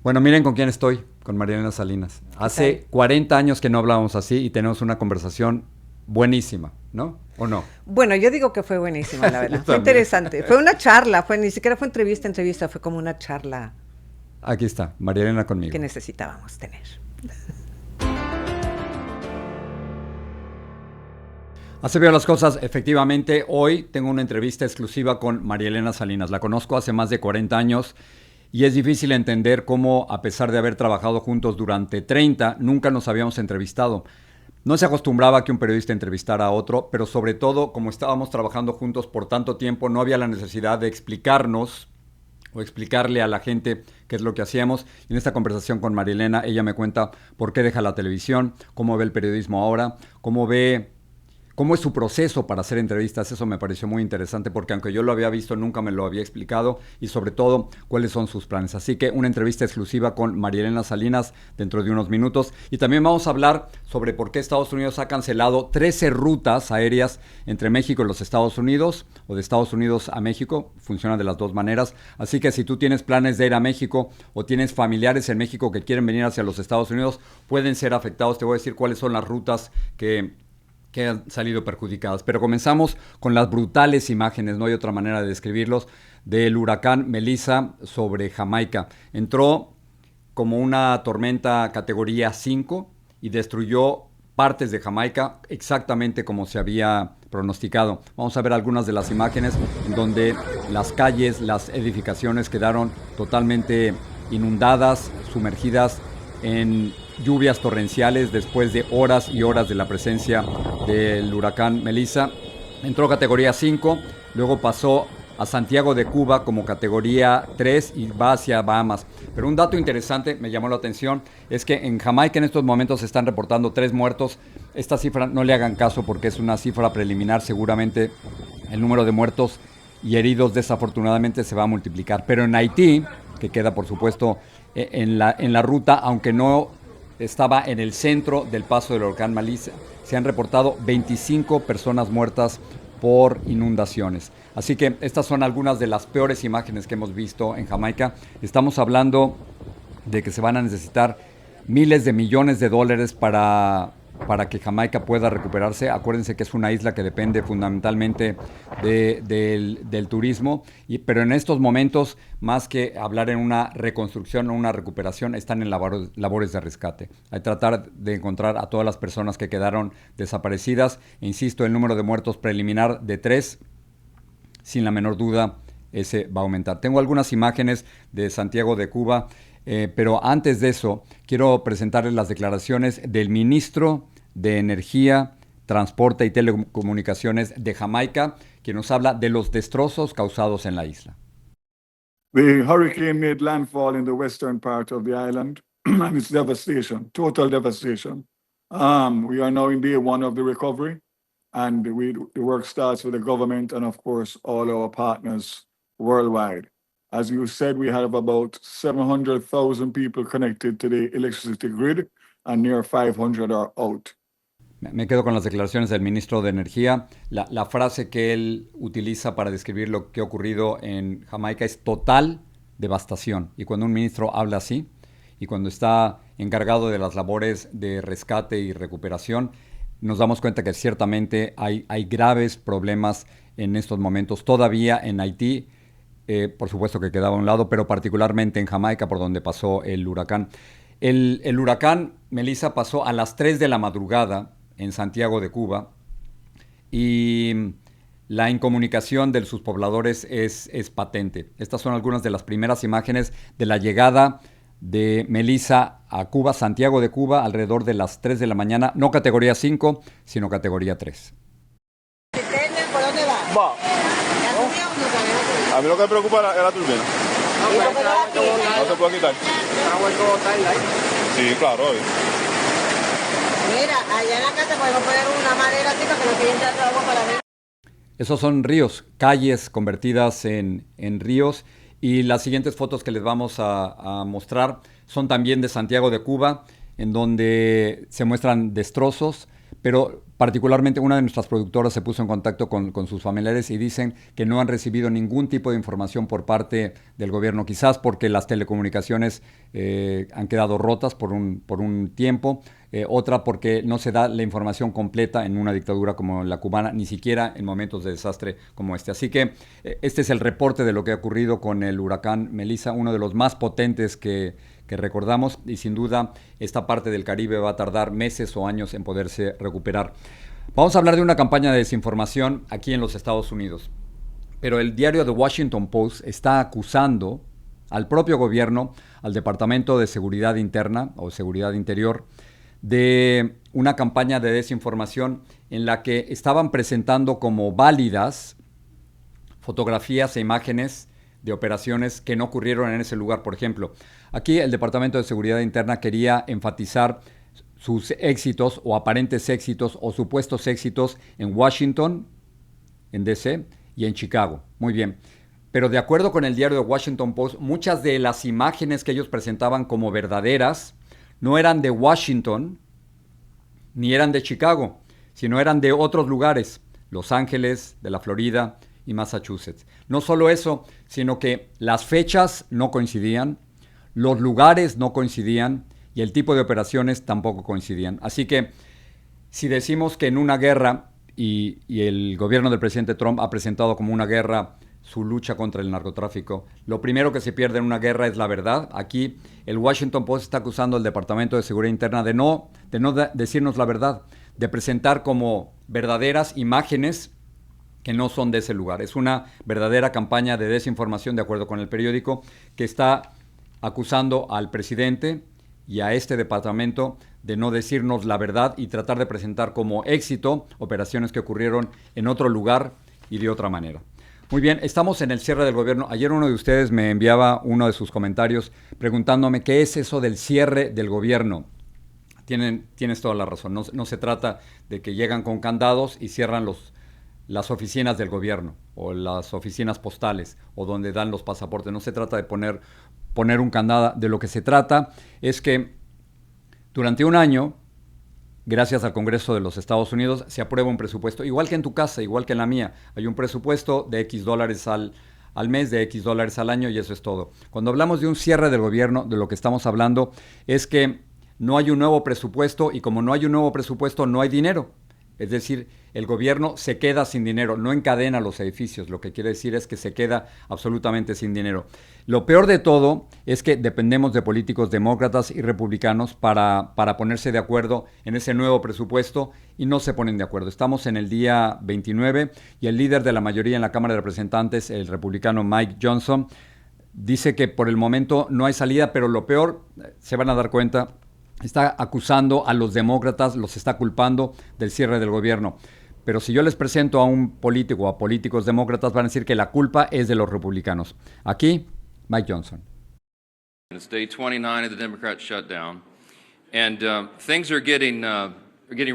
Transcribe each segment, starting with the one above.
Bueno, miren con quién estoy, con Marielena Salinas. Hace 40 años que no hablábamos así y tenemos una conversación buenísima, ¿no? ¿O no? Bueno, yo digo que fue buenísima, la Yo verdad. Fue también. interesante. Fue una charla, ni siquiera fue entrevista, fue como una charla Aquí está, Marielena que conmigo. necesitábamos tener. Así veo las cosas. Efectivamente, hoy tengo una entrevista exclusiva con Marielena Salinas. La conozco hace más de 40 años y es difícil entender cómo, a pesar de haber trabajado juntos durante 30, nunca nos habíamos entrevistado. No se acostumbraba a que un periodista entrevistara a otro, pero sobre todo, como estábamos trabajando juntos por tanto tiempo, no había la necesidad de explicarnos o explicarle a la gente qué es lo que hacíamos. Y en esta conversación con Marielena, ella me cuenta por qué deja la televisión, cómo ve el periodismo ahora, cómo es su proceso para hacer entrevistas. Eso me pareció muy interesante porque aunque yo lo había visto, nunca me lo había explicado, y sobre todo cuáles son sus planes. Así que una entrevista exclusiva con Marielena Salinas dentro de unos minutos. Y también vamos a hablar sobre por qué Estados Unidos ha cancelado 13 rutas aéreas entre México y los Estados Unidos, o de Estados Unidos a México. Funciona de las dos maneras. Así que si tú tienes planes de ir a México o tienes familiares en México que quieren venir hacia los Estados Unidos, pueden ser afectados. Te voy a decir cuáles son las rutas que han salido perjudicadas. Pero comenzamos con las brutales imágenes, no hay otra manera de describirlos, del huracán Melissa sobre Jamaica. Entró como una tormenta categoría 5 y destruyó partes de Jamaica exactamente como se había pronosticado. Vamos a ver algunas de las imágenes en donde las calles, las edificaciones quedaron totalmente inundadas, sumergidas en lluvias torrenciales después de horas y horas de la presencia del huracán Melissa. Entró categoría 5, luego pasó a Santiago de Cuba como categoría 3 y va hacia Bahamas. Pero un dato interesante me llamó la atención, es que en Jamaica en estos momentos se están reportando 3 muertos. Esta cifra no le hagan caso porque es una cifra preliminar. Seguramente el número de muertos y heridos desafortunadamente se va a multiplicar. Pero en Haití, que queda por supuesto en la ruta, aunque no estaba en el centro del paso del huracán Melissa, se han reportado 25 personas muertas por inundaciones. Así que estas son algunas de las peores imágenes que hemos visto en Jamaica. Estamos hablando de que se van a necesitar miles de millones de dólares para que Jamaica pueda recuperarse. Acuérdense que es una isla que depende fundamentalmente del turismo, pero en estos momentos, más que hablar en una reconstrucción o una recuperación, están en labores de rescate. Hay que tratar de encontrar a todas las personas que quedaron desaparecidas. E insisto, el número de muertos preliminar de 3, sin la menor duda, ese va a aumentar. Tengo algunas imágenes de Santiago de Cuba. Pero antes de eso, quiero presentarles las declaraciones del ministro de Energía, Transporte y Telecomunicaciones de Jamaica, quien nos habla de los destrozos causados en la isla. The hurricane made landfall in the western part of the island, and it's devastation, total devastation. We are now in day one of the recovery, and the work starts with the government and, of course, all our partners worldwide. As you said, we have about 700,000 people connected to the electricity grid, and near 500 are out. Me quedo con las declaraciones del ministro de Energía. La frase que él utiliza para describir lo que ha ocurrido en Jamaica es total devastación. Y cuando un ministro habla así, y cuando está encargado de las labores de rescate y recuperación, nos damos cuenta que ciertamente hay graves problemas en estos momentos. Todavía en Haití, por supuesto que quedaba a un lado, pero particularmente en Jamaica, por donde pasó el huracán. El huracán Melissa pasó a las 3 de la madrugada en Santiago de Cuba, y la incomunicación de sus pobladores es patente. Estas son algunas de las primeras imágenes de la llegada de Melissa a Cuba, Santiago de Cuba, alrededor de las 3 de la mañana, no categoría 5, sino categoría 3. ¿Por dónde va? Va. ¿La turbina o no sabe? A mí lo que me preocupa es la turbina. No se puede quitar. Sí, claro, obvio. Mira, allá en la casa podemos poner una madera así para que no quede entrando agua para ver. Esos son ríos, calles convertidas en ríos. Y las siguientes fotos que les vamos a mostrar son también de Santiago de Cuba, en donde se muestran destrozos. Pero particularmente una de nuestras productoras se puso en contacto con sus familiares y dicen que no han recibido ningún tipo de información por parte del gobierno, quizás porque las telecomunicaciones han quedado rotas por un tiempo, otra porque no se da la información completa en una dictadura como la cubana, ni siquiera en momentos de desastre como este. Así que este es el reporte de lo que ha ocurrido con el huracán Melissa, uno de los más potentes que recordamos, y sin duda esta parte del Caribe va a tardar meses o años en poderse recuperar. Vamos a hablar de una campaña de desinformación aquí en los Estados Unidos, pero el diario The Washington Post está acusando al propio gobierno, al Departamento de Seguridad Interna o Seguridad Interior, de una campaña de desinformación en la que estaban presentando como válidas fotografías e imágenes de operaciones que no ocurrieron en ese lugar. Por ejemplo, aquí el Departamento de Seguridad Interna quería enfatizar sus éxitos o aparentes éxitos o supuestos éxitos en Washington, en D.C. y en Chicago. Muy bien. Pero de acuerdo con el diario The Washington Post, muchas de las imágenes que ellos presentaban como verdaderas no eran de Washington ni eran de Chicago, sino eran de otros lugares, Los Ángeles, de la Florida y Massachusetts. No solo eso, sino que las fechas no coincidían, los lugares no coincidían y el tipo de operaciones tampoco coincidían. Así que si decimos que en una guerra, y el gobierno del presidente Trump ha presentado como una guerra su lucha contra el narcotráfico, lo primero que se pierde en una guerra es la verdad. Aquí el Washington Post está acusando al Departamento de Seguridad Interna de no decirnos la verdad, de presentar como verdaderas imágenes que no son de ese lugar. Es una verdadera campaña de desinformación, de acuerdo con el periódico, que está acusando al presidente y a este departamento de no decirnos la verdad y tratar de presentar como éxito operaciones que ocurrieron en otro lugar y de otra manera. Muy bien, estamos en el cierre del gobierno. Ayer uno de ustedes me enviaba uno de sus comentarios preguntándome qué es eso del cierre del gobierno. Tienes toda la razón. No se trata de que llegan con candados y cierran las oficinas del gobierno o las oficinas postales o donde dan los pasaportes. No se trata de poner un candado. De lo que se trata es que durante un año, gracias al Congreso de los Estados Unidos, se aprueba un presupuesto, igual que en tu casa, igual que en la mía. Hay un presupuesto de X dólares al mes, de X dólares al año, y eso es todo. Cuando hablamos de un cierre del gobierno, de lo que estamos hablando es que no hay un nuevo presupuesto, y como no hay un nuevo presupuesto, no hay dinero. Es decir, el gobierno se queda sin dinero, no encadena los edificios. Lo que quiere decir es que se queda absolutamente sin dinero. Lo peor de todo es que dependemos de políticos demócratas y republicanos para ponerse de acuerdo en ese nuevo presupuesto, y no se ponen de acuerdo. Estamos en el día 29 y el líder de la mayoría en la Cámara de Representantes, el republicano Mike Johnson, dice que por el momento no hay salida, pero lo peor, se van a dar cuenta, está acusando a los demócratas, los está culpando del cierre del gobierno. Pero si yo les presento a un político o a políticos demócratas, van a decir que la culpa es de los republicanos. Aquí, Mike Johnson. It's day 29 of the Democrat shutdown, and things are getting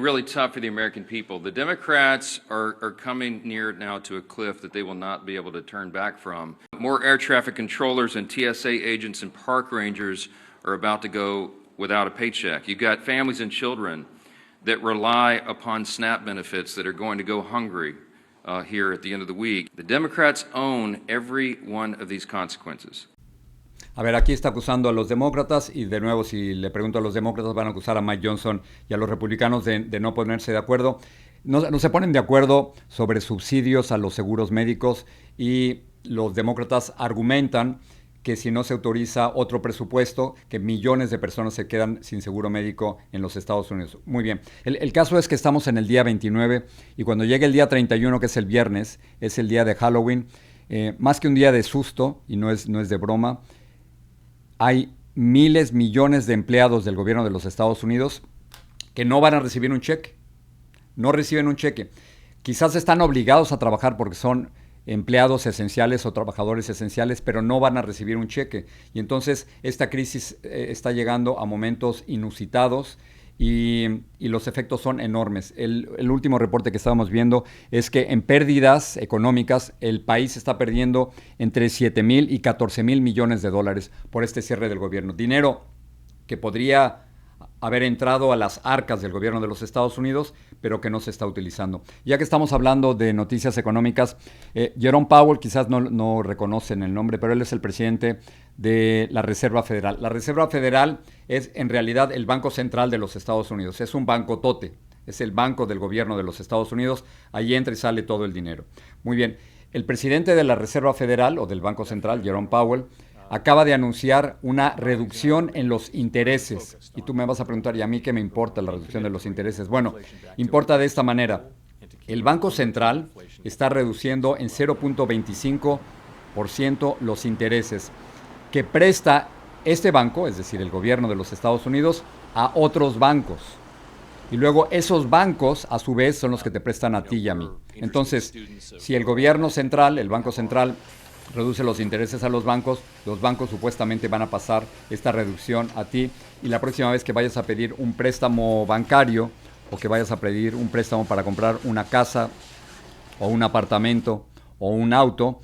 really tough for the American people. The Democrats are coming near now to a cliff that they will not be able to turn back from. More air traffic controllers and TSA agents and park rangers are about to go without a paycheck. You've got families and children that rely upon SNAP benefits that are going to go hungry here at the end of the week. The Democrats own every one of these consequences. A ver, aquí está acusando a los demócratas, y de nuevo, si le pregunto a los demócratas, van a acusar a Mike Johnson y a los republicanos de no ponerse de acuerdo. No se ponen de acuerdo sobre subsidios a los seguros médicos, y los demócratas argumentan que si no se autoriza otro presupuesto, que millones de personas se quedan sin seguro médico en los Estados Unidos. Muy bien. El caso es que estamos en el día 29, y cuando llegue el día 31, que es el viernes, es el día de Halloween, más que un día de susto, y no es de broma, hay miles, millones de empleados del gobierno de los Estados Unidos que no van a recibir un cheque. No reciben un cheque. Quizás están obligados a trabajar porque son empleados esenciales o trabajadores esenciales, pero no van a recibir un cheque. Y entonces esta crisis está llegando a momentos inusitados, y los efectos son enormes. El último reporte que estábamos viendo es que en pérdidas económicas el país está perdiendo entre 7,000 y 14,000 millones de dólares por este cierre del gobierno. Dinero que podría haber entrado a las arcas del gobierno de los Estados Unidos, pero que no se está utilizando. Ya que estamos hablando de noticias económicas, Jerome Powell, quizás no reconocen el nombre, pero él es el presidente de la Reserva Federal. La Reserva Federal es en realidad el Banco Central de los Estados Unidos. Es un bancotote, es el banco del gobierno de los Estados Unidos. Ahí entra y sale todo el dinero. Muy bien, el presidente de la Reserva Federal o del Banco Central, Jerome Powell, acaba de anunciar una reducción en los intereses. Y tú me vas a preguntar, ¿y a mí qué me importa la reducción de los intereses? Bueno, importa de esta manera. El Banco Central está reduciendo en 0.25% los intereses que presta este banco, es decir, el gobierno de los Estados Unidos, a otros bancos. Y luego esos bancos, a su vez, son los que te prestan a ti y a mí. Entonces, si el gobierno central, el Banco Central, reduce los intereses a los bancos supuestamente van a pasar esta reducción a ti, y la próxima vez que vayas a pedir un préstamo bancario o que vayas a pedir un préstamo para comprar una casa o un apartamento o un auto,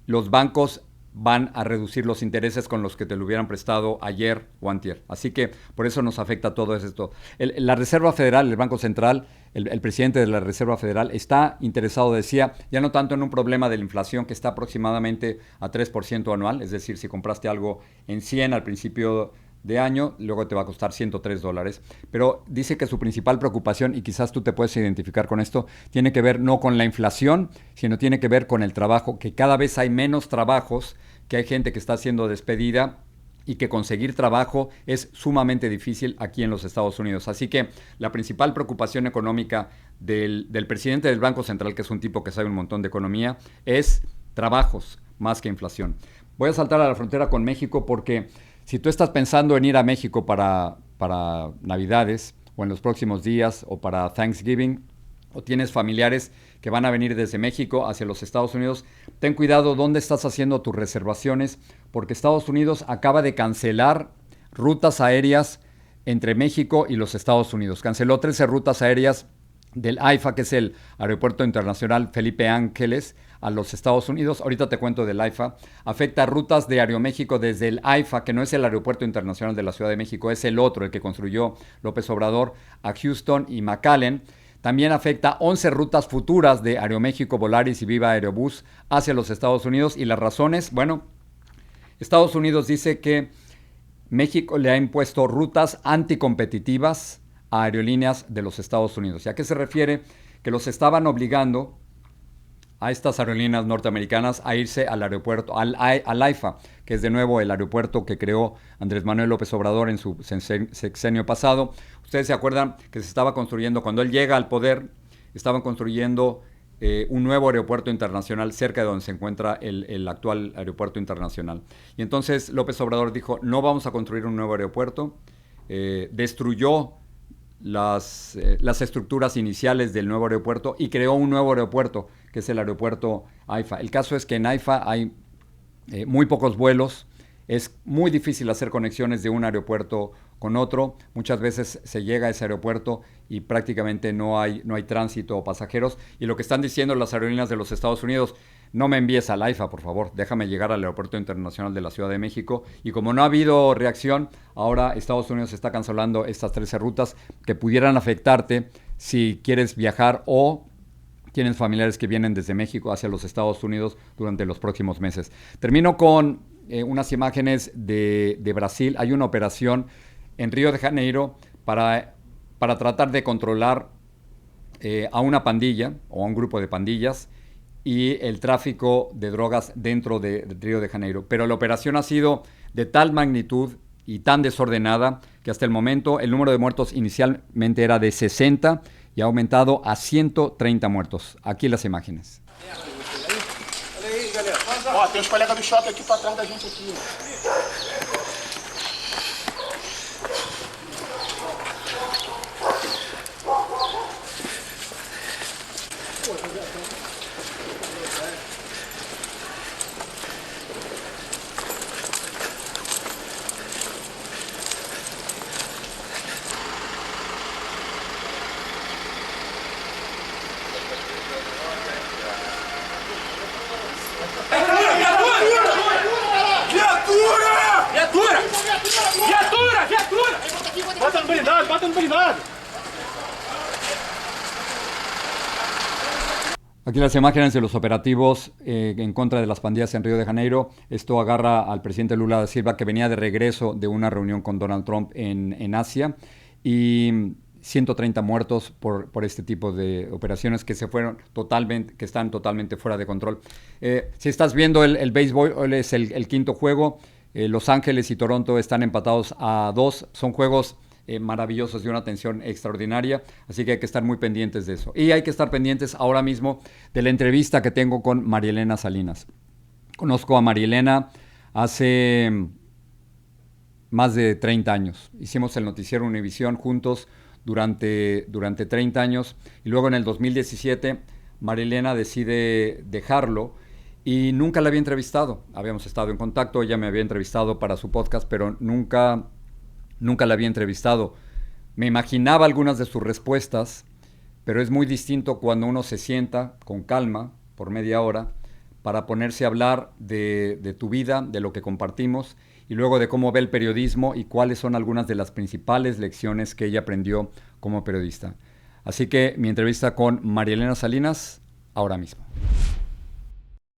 los bancos van a reducir los intereses con los que te lo hubieran prestado ayer o antier. Así que por eso nos afecta todo esto. La Reserva Federal, el Banco Central, el presidente de la Reserva Federal está interesado, decía, ya no tanto en un problema de la inflación que está aproximadamente a 3% anual, es decir, si compraste algo en 100 al principio de año, luego te va a costar $103. Pero dice que su principal preocupación, y quizás tú te puedes identificar con esto, tiene que ver no con la inflación, sino tiene que ver con el trabajo, que cada vez hay menos trabajos, que hay gente que está siendo despedida y que conseguir trabajo es sumamente difícil aquí en los Estados Unidos. Así que la principal preocupación económica del presidente del Banco Central, que es un tipo que sabe un montón de economía, es trabajos más que inflación. Voy a saltar a la frontera con México porque si tú estás pensando en ir a México para Navidades o en los próximos días o para Thanksgiving, o tienes familiares que van a venir desde México hacia los Estados Unidos, ten cuidado dónde estás haciendo tus reservaciones, porque Estados Unidos acaba de cancelar rutas aéreas entre México y los Estados Unidos. Canceló 13 rutas aéreas del AIFA, que es el Aeropuerto Internacional Felipe Ángeles, a los Estados Unidos. Ahorita te cuento del AIFA. Afecta rutas de Aeroméxico desde el AIFA, que no es el Aeropuerto Internacional de la Ciudad de México, es el otro, el que construyó López Obrador, a Houston y McAllen. También afecta 11 rutas futuras de Aeroméxico, Volaris y Viva Aerobús hacia los Estados Unidos. Y las razones, bueno, Estados Unidos dice que México le ha impuesto rutas anticompetitivas a aerolíneas de los Estados Unidos. ¿Y a qué se refiere? Que los estaban obligando a estas aerolíneas norteamericanas a irse al aeropuerto, al AIFA, que es de nuevo el aeropuerto que creó Andrés Manuel López Obrador en su sexenio pasado. Ustedes se acuerdan que se estaba construyendo, cuando él llega al poder, estaban construyendo un nuevo aeropuerto internacional cerca de donde se encuentra el actual aeropuerto internacional. Y entonces López Obrador dijo, no vamos a construir un nuevo aeropuerto, destruyó las estructuras iniciales del nuevo aeropuerto y creó un nuevo aeropuerto, que es el aeropuerto AIFA. El caso es que en AIFA hay muy pocos vuelos, es muy difícil hacer conexiones de un aeropuerto con otro, muchas veces se llega a ese aeropuerto y prácticamente no hay tránsito o pasajeros, y lo que están diciendo las aerolíneas de los Estados Unidos, no me envíes al AIFA, por favor, déjame llegar al Aeropuerto Internacional de la Ciudad de México. Y como no ha habido reacción, ahora Estados Unidos está cancelando estas 13 rutas que pudieran afectarte si quieres viajar o tienes familiares que vienen desde México hacia los Estados Unidos durante los próximos meses. Termino con unas imágenes de Brasil. Hay una operación en Río de Janeiro para tratar de controlar a una pandilla o a un grupo de pandillas y el tráfico de drogas dentro de Río de Janeiro. Pero la operación ha sido de tal magnitud y tan desordenada que hasta el momento el número de muertos inicialmente era de 60 y ha aumentado a 130 muertos. Aquí las imágenes. Ó, tem uns colegas do choque aqui pra trás da gente aqui. Viatura! responsabilidad. Aquí las imágenes de los operativos en contra de las pandillas en Río de Janeiro. Esto agarra al presidente Lula da Silva, que venía de regreso de una reunión con Donald Trump en Asia, y 130 muertos por este tipo de operaciones que están totalmente fuera de control. Si estás viendo el béisbol, hoy es el quinto juego. Los Ángeles y Toronto están empatados a 2. Son juegos maravillosos, de una atención extraordinaria, así que hay que estar muy pendientes de eso. Y hay que estar pendientes ahora mismo de la entrevista que tengo con Marielena Salinas. Conozco a Marielena hace más de 30 años. Hicimos el noticiero Univisión juntos durante 30 años, y luego en el 2017 Marielena decide dejarlo y nunca la había entrevistado. Habíamos estado en contacto, ella me había entrevistado para su podcast, pero nunca la había entrevistado. Me imaginaba algunas de sus respuestas, pero es muy distinto cuando uno se sienta con calma por media hora para ponerse a hablar de tu vida, de lo que compartimos, y luego de cómo ve el periodismo y cuáles son algunas de las principales lecciones que ella aprendió como periodista. Así que mi entrevista con Marielena Salinas, ahora mismo.